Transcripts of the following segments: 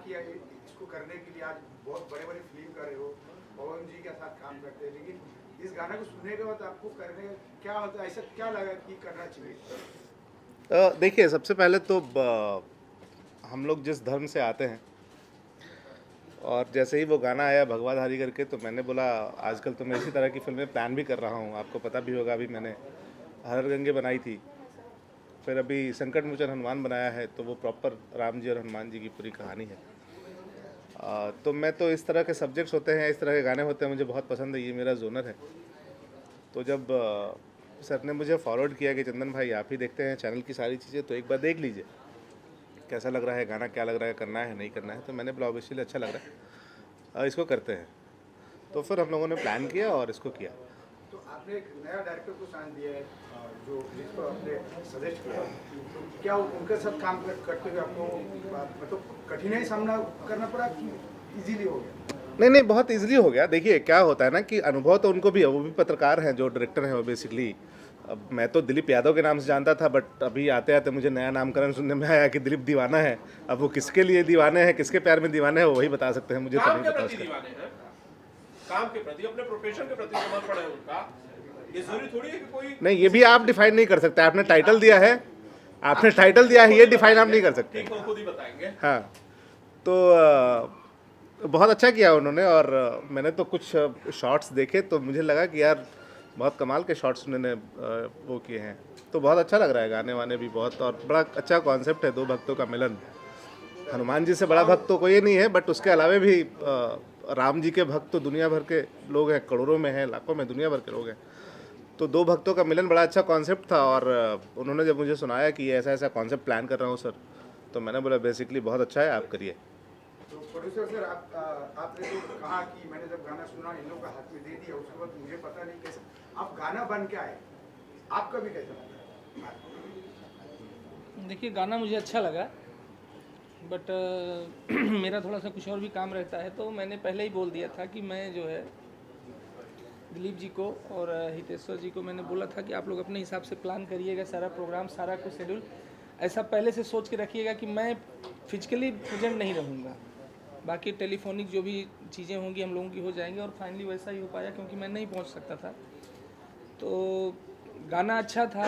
किया इसको करने के लिए आज बहुत बड़े बड़े फिल्म कर रहे हो, पवन जी के साथ काम करते हैं, लेकिन इस गाना को सुनने के बाद आपको करने क्या होता है, ऐसा क्या लगा कि करना चाहिए? देखिए, सबसे पहले तो हम लोग जिस धर्म से आते हैं और जैसे ही वो गाना आया भगवाधारी करके, तो मैंने बोला आजकल तो मैं इसी तरह की फिल्में प्लान भी कर रहा हूँ। आपको पता भी होगा, अभी मैंने हर गंगे बनाई थी, फिर अभी संकट मोचन हनुमान बनाया है, तो वो प्रॉपर राम जी और हनुमान जी की पूरी कहानी है। तो मैं तो इस तरह के सब्जेक्ट्स होते हैं, इस तरह के गाने होते हैं, मुझे बहुत पसंद है, ये मेरा जोनर है। तो जब सर ने मुझे फॉरवर्ड किया कि चंदन भाई आप ही देखते हैं चैनल की सारी चीज़ें, तो एक बार देख लीजिए कैसा लग रहा है गाना, क्या लग रहा है, करना है नहीं करना है। तो मैंने बोला ऑब्वियसली अच्छा लग रहा है, इसको करते हैं। तो फिर हम लोगों ने प्लान किया और इसको किया। तो आपने एक नया डायरेक्टर को चांस दिया है, जो जिसको आपने सजेस्ट किया है, तो क्या उनके साथ काम करते हुए आपको मतलब कठिनाई सामना करना पड़ा कि इजीली हो गया? नहीं, बहुत इजीली हो गया। देखिए क्या होता है ना कि अनुभव तो उनको भी है, वो भी पत्रकार हैं, जो डायरेक्टर हैं वो बेसिकली। अब मैं तो दिलीप यादव के नाम से जानता था, बट अभी आते आते मुझे नया नामकरण सुनने में आया कि दिलीप दीवाना है। अब वो किसके लिए दीवाने हैं, किसके प्यार में दीवाने हैं, वो वही बता सकते हैं, मुझे तो नहीं पता उसका। काम के प्रति, अपने प्रोफेशन के प्रति समर्पण है उनका। ये जरूरी थोड़ी है कि कोई नहीं, ये भी आप डिफाइन नहीं कर सकते। आपने टाइटल दिया है, आपने टाइटल दिया है, ये डिफाइन आप नहीं कर सकते। ठीक है, खुद ही बताएंगे। हाँ, तो बहुत अच्छा किया उन्होंने। और मैंने तो कुछ शॉट्स देखे तो मुझे लगा कि यार बहुत कमाल के शॉट्स उन्होंने वो किए हैं। तो बहुत अच्छा लग रहा है, गाने वाने भी बहुत, और बड़ा अच्छा कॉन्सेप्ट है, दो भक्तों का मिलन। हनुमान जी से बड़ा भक्त तो कोई नहीं है, बट उसके अलावा भी राम जी के भक्त तो दुनिया भर के लोग हैं, करोड़ों में हैं, लाखों में, दुनिया भर के लोग हैं। तो दो भक्तों का मिलन बड़ा अच्छा कॉन्सेप्ट था। और उन्होंने जब मुझे सुनाया कि ऐसा ऐसा कॉन्सेप्ट प्लान कर रहा हूँ सर, तो मैंने बोला बेसिकली बहुत अच्छा है, आप करिए। तो प्रोड्यूसर सर, आपने जो कहा कि मैंने जब गाना सुना इन लोगों का हाथ में दे दिया, उसके बाद मुझे पता नहीं कैसे आप गाना बन के आए, आपका भी कैसा लगा? देखिए, गाना मुझे अच्छा लगा, बट मेरा थोड़ा सा कुछ और भी काम रहता है। तो मैंने पहले ही बोल दिया था कि मैं जो है दिलीप जी को और हितेश्वर जी को मैंने बोला था कि आप लोग अपने हिसाब से प्लान करिएगा, सारा प्रोग्राम, सारा कुछ शेड्यूल ऐसा पहले से सोच के रखिएगा कि मैं फिजिकली प्रेजेंट नहीं रहूँगा, बाकी टेलीफोनिक जो भी चीज़ें होंगी हम लोगों की हो जाएंगी। और फाइनली वैसा ही हो पाया, क्योंकि मैं नहीं पहुँच सकता था। तो गाना अच्छा था,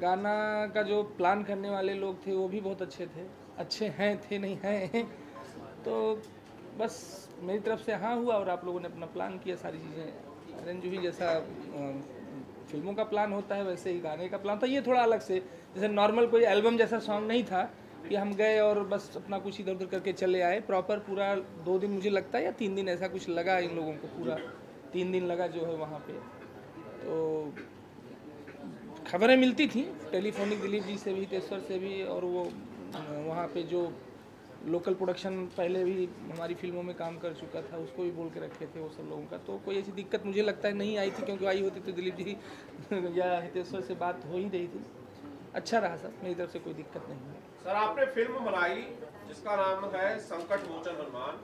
गाना का जो प्लान करने वाले लोग थे वो भी बहुत अच्छे थे, अच्छे हैं, थे नहीं हैं। तो बस मेरी तरफ से हाँ हुआ, और आप लोगों ने अपना प्लान किया, सारी चीज़ें अरेंज हुई। जैसा फिल्मों का प्लान होता है वैसे ही गाने का प्लान था। ये थोड़ा अलग से, जैसे नॉर्मल कोई एल्बम जैसा सॉन्ग नहीं था कि हम गए और बस अपना कुछ इधर उधर करके चले आए। प्रॉपर पूरा 2 दिन मुझे लगता है या 3 दिन ऐसा कुछ लगा इन लोगों को, पूरा 3 दिन लगा जो है वहाँ पे। तो खबरें मिलती थी टेलीफोनिक दिलीप जी से भी, हितेश्वर से भी, और वो वहाँ पे जो लोकल प्रोडक्शन पहले भी हमारी फिल्मों में काम कर चुका था उसको भी बोल के रखे थे वो सब लोगों का। तो कोई ऐसी दिक्कत मुझे लगता है नहीं आई थी, क्योंकि आई होती तो दिलीप जी या हितेश्वर से बात हो ही रही थी। अच्छा रहा सर, मेरी तरफ से कोई दिक्कत नहीं है। सर, आपने फिल्म बनाई जिसका नाम है संकट मोचन हनुमान,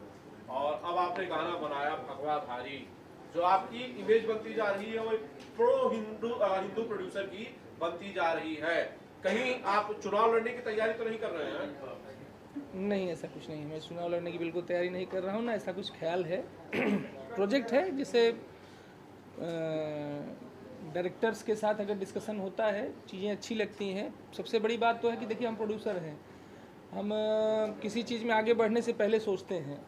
और अब आपने गाना बनाया भगवाधारी। जो आपकी इमेज बनती जा रही है वो प्रो हिंदू प्रोड्यूसर की बनती जा रही है। कहीं आप चुनाव लड़ने की तैयारी तो नहीं कर रहे हैं? नहीं, ऐसा कुछ नहीं है, मैं चुनाव लड़ने की बिल्कुल तैयारी नहीं कर रहा हूँ, ना ऐसा कुछ ख्याल है। प्रोजेक्ट है जिसे डायरेक्टर्स के साथ अगर डिस्कशन होता है, चीज़ें अच्छी लगती हैं। सबसे बड़ी बात तो है कि देखिए हम प्रोड्यूसर हैं, हम किसी चीज़ में आगे बढ़ने से पहले सोचते हैं।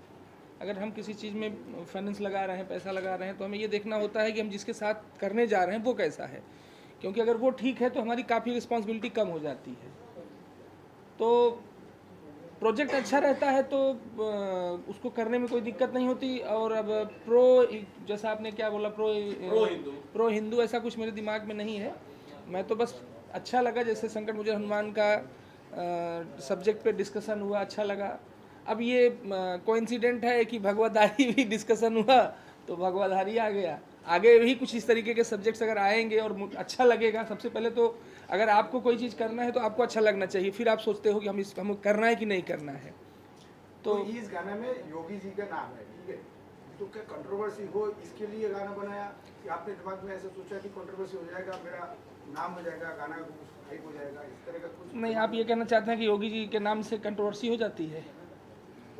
अगर हम किसी चीज़ में फाइनेंस लगा रहे हैं, पैसा लगा रहे हैं, तो हमें ये देखना होता है कि हम जिसके साथ करने जा रहे हैं वो कैसा है, क्योंकि अगर वो ठीक है तो हमारी काफ़ी रिस्पॉन्सिबिलिटी कम हो जाती है। तो प्रोजेक्ट अच्छा रहता है तो उसको करने में कोई दिक्कत नहीं होती। और अब जैसा आपने क्या बोला, प्रो हिंदू ऐसा कुछ मेरे दिमाग में नहीं है। मैं तो बस अच्छा लगा, जैसे संकट मुझे हनुमान का सब्जेक्ट पे डिस्कशन हुआ, अच्छा लगा। अब ये कोइंसिडेंट है कि भगवतधारी भी डिस्कशन हुआ तो भगवतधारी आ गया। आगे भी कुछ इस तरीके के सब्जेक्ट्स अगर आएंगे और अच्छा लगेगा, सबसे पहले तो अगर आपको कोई चीज़ करना है तो आपको अच्छा लगना चाहिए, फिर आप सोचते हो कि हम करना है कि नहीं करना है। तो इस गाने में योगी जी का नाम है, ठीक है, तो क्या कंट्रोवर्सी हो इसके लिए गाना बनाया, कि आपने दिमाग में ऐसा सोचा कि कंट्रोवर्सी हो जाएगा, मेरा नाम हो जाएगा, गाना हाइप हो जाएगा, इस तरह का कुछ? नहीं, आप ये कहना चाहते हैं कि योगी जी के नाम से कंट्रोवर्सी हो जाती है?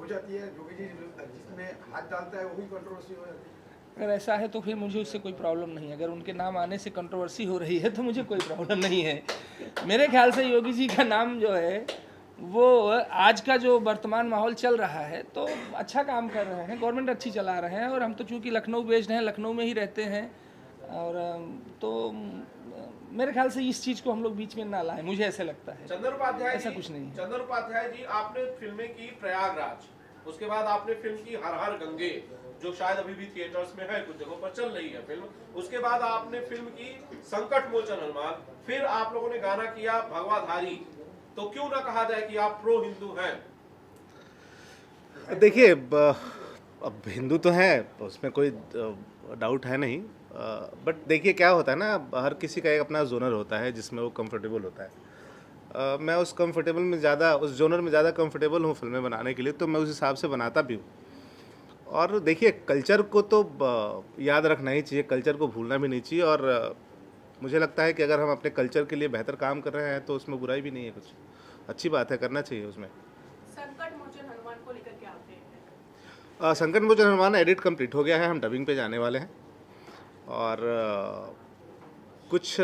हो जाती है, योगी जी जिसमें हाथ डालता है वही कंट्रोवर्सी हो जाती है? अगर ऐसा है तो फिर मुझे उससे कोई प्रॉब्लम नहीं है। अगर उनके नाम आने से कंट्रोवर्सी हो रही है तो मुझे कोई प्रॉब्लम नहीं है। मेरे ख्याल से योगी जी का नाम जो है वो आज का जो वर्तमान माहौल चल रहा है तो अच्छा काम कर रहे हैं, गवर्नमेंट अच्छी चला रहे हैं, और हम तो चूँकि लखनऊ बेस्ड हैं, लखनऊ में ही रहते हैं, और तो मेरे ख्याल से इस चीज़ को हम लोग बीच में ना लाएं, मुझे ऐसे लगता है। चंदन उपाध्याय ऐसा जी, कुछ नहीं है। चंदन उपाध्याय जी, आपने फिल्में की प्रयागराज, उसके बाद आपने फिल्म की हर हर गंगे, जो शायद अभी भी थिएटर्स में है, कुछ जगहों पर चल रही है फिल्म। उसके बाद आपने फिल्म की संकट मोचन हनुमान, फिर आप लोगों ने गाना किया भगवाधारी। तो क्यों ना कहा जाए कि आप प्रो हिंदू हैं? देखिए, अब हिंदू तो हैं, उसमें कोई डाउट है नहीं, बट देखिए क्या होता है ना, हर किसी का एक अपना जोनर होता है जिसमें वो कंफर्टेबल होता है। मैं उस कंफर्टेबल में ज़्यादा, उस जोनर में ज़्यादा कंफर्टेबल हूँ फिल्में बनाने के लिए, तो मैं उस हिसाब से बनाता भी हूँ। और देखिए, कल्चर को तो याद रखना ही चाहिए, कल्चर को भूलना भी नहीं चाहिए, और मुझे लगता है कि अगर हम अपने कल्चर के लिए बेहतर काम कर रहे हैं तो उसमें बुराई भी नहीं है, कुछ अच्छी बात है, करना चाहिए उसमें। संकट मोचन हनुमान को लेकर क्या अपडेट है? संकट मोचन हनुमान एडिट कंप्लीट हो गया है, हम डबिंग पे जाने वाले हैं, और कुछ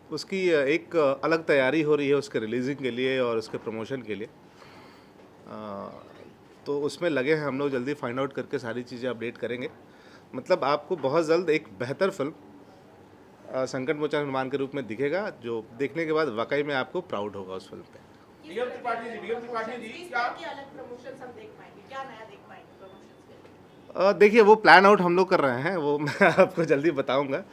उसकी एक अलग तैयारी हो रही है उसके रिलीजिंग के लिए और उसके प्रमोशन के लिए, तो उसमें लगे हैं हम लोग, जल्दी फाइंड आउट करके सारी चीज़ें अपडेट करेंगे। मतलब आपको बहुत जल्द एक बेहतर फिल्म संकट मोचन हनुमान के रूप में दिखेगा, जो देखने के बाद वाकई में आपको प्राउड होगा उस फिल्म पे। डीएम त्रिपाठी जी, क्या अलग प्रमोशंस हम देख पाएंगे, क्या नया देख पाएंगे प्रमोशंस के लिए? देखिए, वो प्लान आउट हम लोग कर रहे हैं, वो मैं आपको जल्दी बताऊंगा।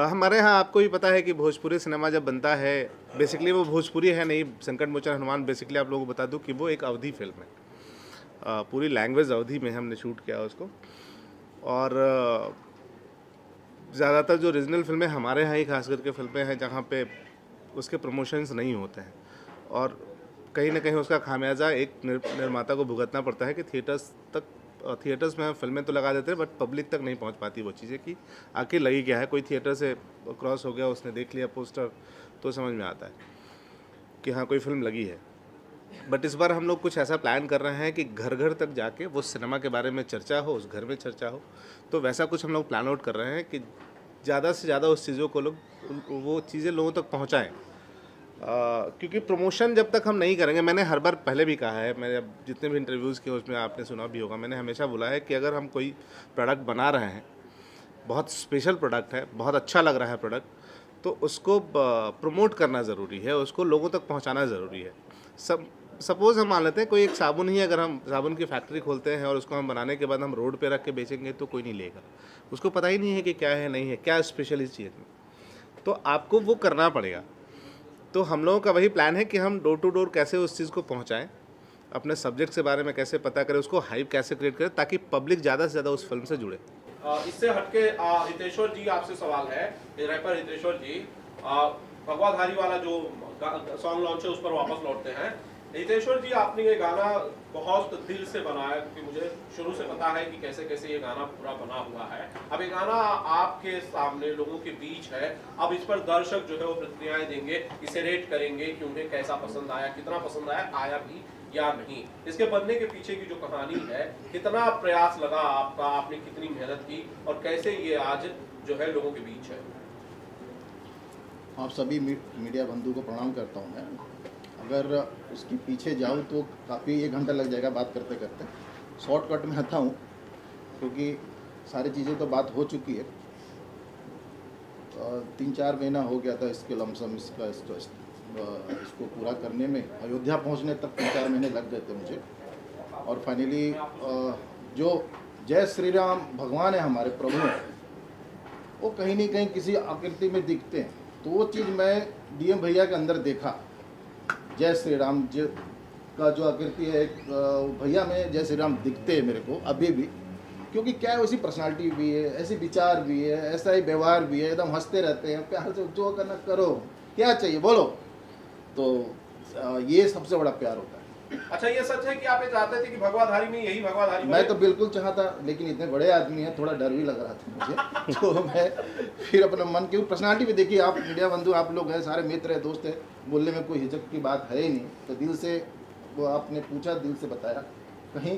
हमारे यहाँ आपको भी पता है कि भोजपुरी सिनेमा जब बनता है, बेसिकली वो भोजपुरी है नहीं, संकट मोचन हनुमान बेसिकली आप लोगों को बता दूं कि वो एक अवधी फिल्म है, पूरी लैंग्वेज अवधी में हमने शूट किया उसको, और ज़्यादातर जो रीजनल फिल्में हमारे यहाँ ही खास करके फिल्में हैं जहाँ पे उसके प्रमोशंस नहीं होते हैं, और कहीं ना कहीं उसका खामियाजा एक निर्माता को भुगतना पड़ता है कि थिएटर्स में हम फिल्में तो लगा देते हैं, बट पब्लिक तक नहीं पहुंच पाती वो चीज़ें कि आखिर लगी क्या है। कोई थिएटर से क्रॉस हो गया, उसने देख लिया पोस्टर, तो समझ में आता है कि हाँ कोई फिल्म लगी है। बट इस बार हम लोग कुछ ऐसा प्लान कर रहे हैं कि घर घर तक जाके वो सिनेमा के बारे में चर्चा हो, उस घर में चर्चा हो, तो वैसा कुछ हम लोग प्लान आउट कर रहे हैं कि ज़्यादा से ज़्यादा उस चीज़ों को वो चीज़ें लोगों तक पहुँचाएँ। क्योंकि प्रमोशन जब तक हम नहीं करेंगे, मैंने हर बार पहले भी कहा है, मैंने अब जितने भी इंटरव्यूज़ किए उसमें आपने सुना भी होगा, मैंने हमेशा बोला है कि अगर हम कोई प्रोडक्ट बना रहे हैं, बहुत स्पेशल प्रोडक्ट है, बहुत अच्छा लग रहा है प्रोडक्ट, तो उसको प्रमोट करना ज़रूरी है, उसको लोगों तक पहुंचाना ज़रूरी है। सपोज़ हम मान लेते हैं कोई एक साबुन ही, अगर हम साबुन की फैक्ट्री खोलते हैं और उसको हम बनाने के बाद हम रोड पे रख के बेचेंगे तो कोई नहीं लेगा, उसको पता ही नहीं है कि क्या है नहीं है, क्या स्पेशल इस चीज़ में, तो आपको वो करना पड़ेगा। तो हम लोगों का वही प्लान है कि हम डोर टू डोर कैसे उस चीज़ को पहुंचाएं, अपने सब्जेक्ट के बारे में कैसे पता करें, उसको हाइप कैसे क्रिएट करें, ताकि पब्लिक ज़्यादा से ज़्यादा उस फिल्म से जुड़े। इससे हटके हितेश्वर जी, आपसे सवाल है, रैपर हितेश्वर जी, भगवाधारी वाला जो सॉन्ग लॉन्च है उस पर वापस लौटते हैं। हितेश्वर जी, आपने ये गाना बहुत दिल से बनाया, क्योंकि मुझे शुरू से पता है कि कैसे कैसे ये गाना पूरा बना हुआ है। अब ये गाना आपके सामने लोगों के बीच है, अब इस पर दर्शक जो है वो प्रतिक्रियाएं देंगे, इसे रेट करेंगे कि उन्हें कैसा पसंद आया, कितना पसंद आया भी या नहीं। इसके बनने के पीछे की जो कहानी है, कितना प्रयास लगा आपका, आपने कितनी मेहनत की, और कैसे ये आज जो है लोगों के बीच है? आप सभी मीडिया बंधु को प्रणाम करता हूँ मैं। अगर उसके पीछे जाऊँ तो काफ़ी 1 घंटा लग जाएगा बात करते करते। शॉर्टकट में आता हूँ क्योंकि सारी चीज़ें तो बात हो चुकी है। 3-4 महीना हो गया था इसके लमसम इसको पूरा करने में। अयोध्या पहुँचने तक 3-4 महीने लग गए थे मुझे, और फाइनली जो जय श्री राम भगवान है हमारे प्रभु, वो कहीं ना कहीं किसी आकृति में दिखते हैं, तो वो चीज़ मैं डीएम भैया के अंदर देखा। जय श्री राम जी का जो आकृति है, भैया में जय श्री राम दिखते हैं मेरे को अभी भी, क्योंकि क्या है, वैसी पर्सनालिटी भी है, ऐसी विचार भी है, ऐसा ही व्यवहार भी है, एकदम हंसते रहते हैं, प्यार से जो करना करो, क्या चाहिए बोलो, तो ये सबसे बड़ा प्यार होता है। अच्छा, ये सच है कि आप ये चाहते थे कि भगवाधारी में यही भगवाधारी? मैं तो बिल्कुल चाहता, लेकिन इतने बड़े आदमी हैं, थोड़ा डर भी लग रहा था मुझे। तो मैं फिर अपना मन की पर्सनालिटी भी देखी, आप मीडिया बंधु आप लोग हैं, सारे मित्र हैं, दोस्त हैं, बोलने में कोई हिचक की बात है ही नहीं, तो दिल से वो आपने पूछा दिल से बताया, कहीं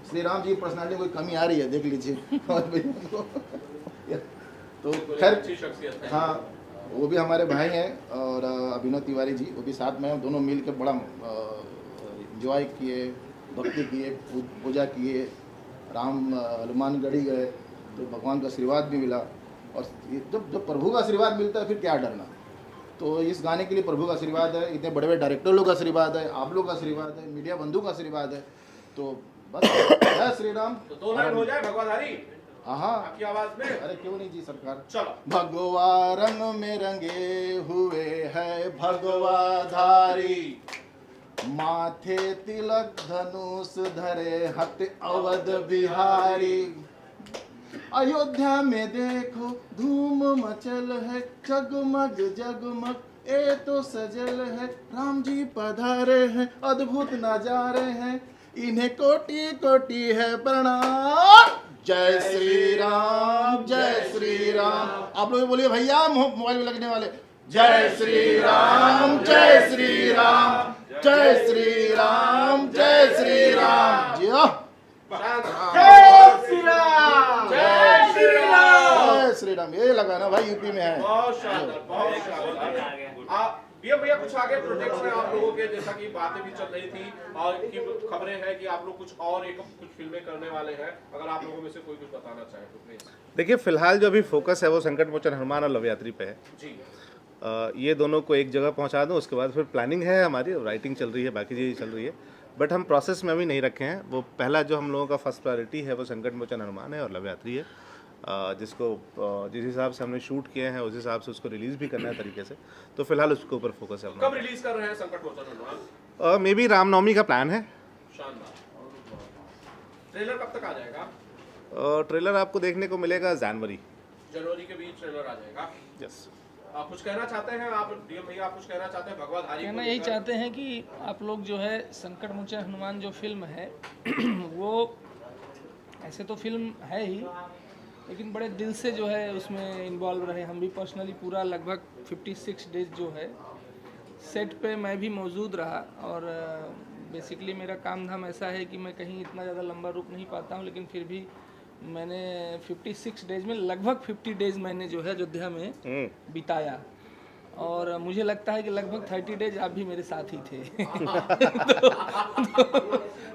श्री राम जी पर्सनालिटी कोई कमी आ रही है देख लीजिए। तो खैर अच्छी शख्सियत है। हाँ, वो भी हमारे भाई हैं, और अभिनव तिवारी जी वो भी साथ में हैं, दोनों मिल के बड़ा इंजॉय किए, भक्ति किए, पूजा किए, राम हनुमानगढ़ी गए तो भगवान का आशीर्वाद भी मिला। और जब प्रभु का आशीर्वाद मिलता है फिर क्या डरना। तो इस गाने के लिए प्रभु का आशीर्वाद है, इतने बड़े बड़े डायरेक्टर लोग का आशीर्वाद है, आप लोग का आशीर्वाद है, मीडिया बंधु का आशीर्वाद है। तो बस जय श्री राम। तो 2 लाइन हो जाए भगवाधारी हाँ आपकी आवाज में। अरे क्यों नहीं जी सरकार। चलो। भगवा रंग में रंगे हुए है भगवाधारी, माथे तिलक धनुष धरे हत अवध बिहारी। अयोध्या में देखो धूम मचल है, जगमग जगमग ए तो सजल है। राम जी पधारे हैं, अद्भुत नजारे हैं, इन्हें कोटि कोटि है प्रणाम। जय श्री राम, जय श्री राम। आप लोग बोलिए भैया मोबाइल में लगने वाले, जय श्री राम, जय श्री राम, जय श्री राम, जय श्री राम। जी जय श्री राम, जय श्री राम। जय श्री राम। ये लगाना भाई यूपी में है। बहुत शानदार, बहुत शानदार। आप भैया कुछ आगे प्रोजेक्ट्स हैं आप लोगों के, जैसा कि बातें भी चल रही थी और की खबरें हैं कि आप लोग कुछ फिल्में करने वाले हैं। अगर आप लोगों में से कोई कुछ बताना चाहे तो प्लीज। देखिए फिलहाल जो अभी फोकस है वो संकट मोचन हनुमान और लव यात्री पे है जी। ये दोनों को एक जगह पहुंचा दूं, उसके बाद फिर प्लानिंग है हमारी, राइटिंग चल रही है, बाकी चीज़ें चल रही है, बट हम प्रोसेस में अभी नहीं रखे हैं। वो पहला जो हम लोगों का फर्स्ट प्रायोरिटी है वो संकट मोचन हनुमान है और लव यात्री है, जिसको जिस हिसाब से हमने शूट किए हैं उस हिसाब से उसको रिलीज़ भी करना है तरीके से। तो फिलहाल उसके ऊपर फोकस है अपना। कब रिलीज कर रहे हैं संकट मोचन हनुमान? मे बी रामनवमी का प्लान है। शानदार। ट्रेलर कब तक आ जाएगा? ट्रेलर आपको देखने को मिलेगा जनवरी के बीच ट्रेलर आ जाएगा। यस। आप कुछ कहना चाहते हैं? आप डीएम भैया आप कुछ कहना चाहते हैं भगवाधारी? कहना यही चाहते हैं कि आप लोग जो है संकट मोचन हनुमान जो फिल्म है वो ऐसे तो फिल्म है ही, लेकिन बड़े दिल से जो है उसमें इन्वॉल्व रहे। हम भी पर्सनली पूरा लगभग 56 डेज जो है सेट पे मैं भी मौजूद रहा। और बेसिकली मेरा काम धाम ऐसा है कि मैं कहीं इतना ज़्यादा लंबा रुक नहीं पाता हूँ, लेकिन फिर भी मैंने 56 डेज में लगभग 50 डेज मैंने जो है अयोध्या में बिताया। और मुझे लगता है कि लगभग 30 डेज आप भी मेरे साथ ही थे।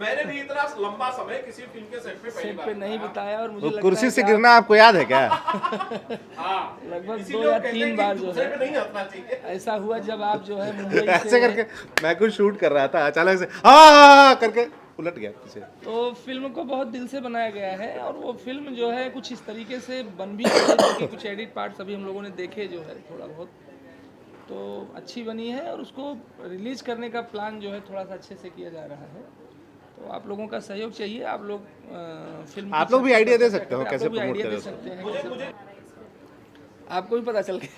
मैंने भी इतना लंबा समय किसी फिल्म के सेट पे पहली सेट बार पे नहीं बिताया। और मुझे लगता कुर्सी है से कि गिरना आपको याद है क्या? हाँ, लगभग इसीलिए 2 वो या कहते 3 हैं बार कि जो दूसरे है पे नहीं हंसना चाहिए। ऐसा हुआ जब आप जो है मुंबई ऐसे से करके मैं कुछ शूट कर रहा था, अचानक से हाँ करके उलट गया पीछे। तो फिल्म को बहुत दिल से बनाया गया है। और वो फिल्म जो है कुछ इस तरीके से बन भी गई है, क्योंकि कुछ एडिट पार्ट्स अभी हम लोगों ने देखे जो है थोड़ा बहुत, तो अच्छी बनी है। और उसको रिलीज करने का प्लान जो है थोड़ा सा अच्छे से किया जा रहा है। तो आप लोगों का सहयोग चाहिए। आप लोग फिल्म आप लोग भी आइडिया दे सकते हो आप कैसे लोग भी प्रमोट आइडिया दे करें। सकते हैं। मुझे आपको भी पता चल गया।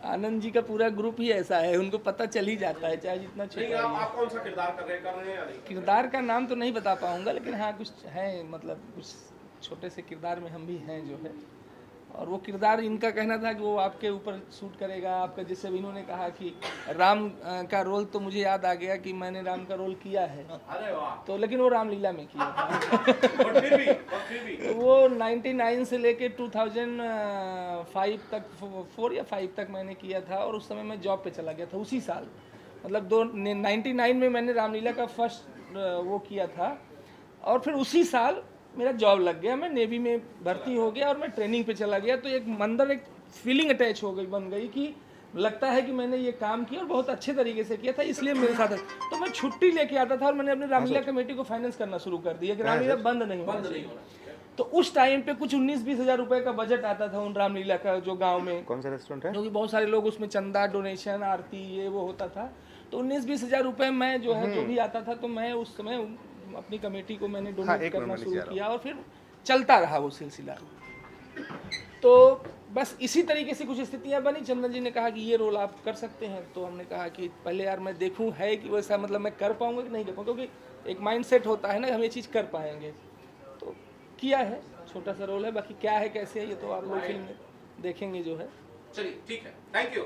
आनंद जी का पूरा ग्रुप ही ऐसा है, उनको पता चल ही जाता है चाहे जितना नहीं, छोटा ही। आप कौन सा किरदार कर रहे हैं या नहीं? किरदार का नाम तो नहीं बता पाऊंगा, लेकिन हाँ कुछ है, मतलब कुछ छोटे से किरदार में हम भी हैं जो है। और वो किरदार इनका कहना था कि वो आपके ऊपर शूट करेगा आपका, जिससे इन्होंने कहा कि राम का रोल, तो मुझे याद आ गया कि मैंने राम का रोल किया है। अरे वाह। तो लेकिन वो रामलीला में किया था। और फिर भी तो वो 99 से लेके 2005 तक 4 या 5 तक मैंने किया था। और उस समय मैं जॉब पे चला गया था उसी साल, मतलब 99 में मैंने रामलीला का फर्स्ट वो किया था। और फिर उसी साल मेरा जॉब लग गया, मैं नेवी में भर्ती हो गया और मैं ट्रेनिंग पे चला गया। तो एक अंदर एक फीलिंग अटैच हो गई, बन गई कि लगता है कि मैंने ये काम किया और बहुत अच्छे तरीके से किया था, इसलिए मेरे साथ है। तो मैं छुट्टी लेके आता था और मैंने अपनी रामलीला कमेटी को फाइनेंस करना शुरू कर दिया कि रामलीला बंद नहीं होना चाहिए। तो उस टाइम पे कुछ 19-20 हज़ार रुपए का बजट आता था उन रामलीला का, जो गाँव में कौन सा रेस्टोरेंट है? क्योंकि बहुत सारे लोग उसमें चंदा, डोनेशन, आरती ये वो होता था। तो 19-20 हज़ार रुपये मैं जो है जो भी आता था, तो मैं उस समय अपनी कमेटी को मैंने डोनेट करना शुरू किया और फिर चलता रहा वो सिलसिला। तो बस इसी तरीके से कुछ स्थितियां बनी। चंदन जी ने कहा कि ये रोल आप कर सकते हैं, तो हमने कहा कि पहले यार मैं देखूं है कि वैसा मतलब मैं कर पाऊंगा कि नहीं कर पाऊंगा, क्योंकि एक माइंड सेट होता है ना हम ये चीज़ कर पाएंगे। तो किया है, छोटा सा रोल है, बाकी क्या है कैसे है ये तो आप लोग फिल्म में देखेंगे जो है। चलिए ठीक है, थैंक यू।